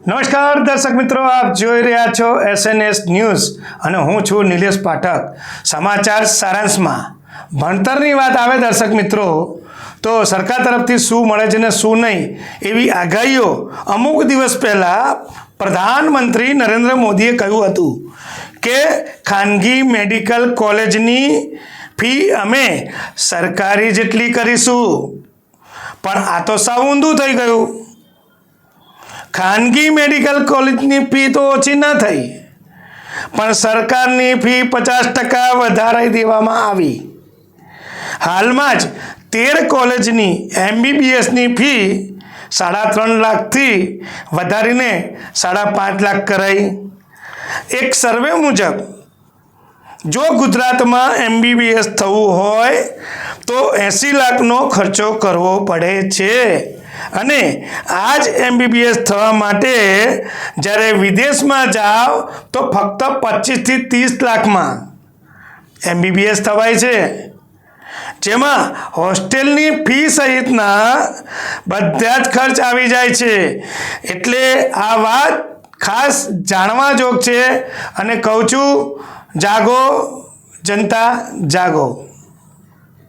નમસ્કાર દર્શક મિત્રો, આપ જોઈ રહ્યા છો SNS ન્યૂઝ અને હું છું નિલેશ પાઠક। સમાચાર સારાંશમાં ભણતરની વાત આવે દર્શક મિત્રો તો સરકાર તરફથી શું મળે છે ને શું નહીં એવી આગાહીઓ અમુક દિવસ પહેલાં પ્રધાનમંત્રી નરેન્દ્ર મોદીએ કહ્યું હતું કે ખાનગી મેડિકલ કોલેજની ફી અમે સરકારી જેટલી કરીશું, પણ આ તો સાવ ઊંધું થઈ ગયું। ખાનગી મેડિકલ કોલેજની ફી તો ઓછી ન થઈ, પણ સરકારની ફી 50% વધારી દેવામાં આવી। હાલમાં જ 13 કોલેજની MBBSની ફી 3.5 લાખથી વધારીને 5.5 લાખ કરાઈ। એક સર્વે મુજબ જો ગુજરાતમાં MBBS થવું હોય તો 80 લાખનો ખર્ચો કરવો પડે છે, અને આ જ MBBS થવા માટે જ્યારે વિદેશમાં જાઓ તો ફક્ત 25 થી 30 લાખમાં MBBS થવાય છે, જેમાં હોસ્ટેલની ફી સહિતના બધા જ ખર્ચ આવી જાય છે। એટલે આ વાત ખાસ જાણવા જોગ છે અને કહું છું, જાગો જનતા જાગો।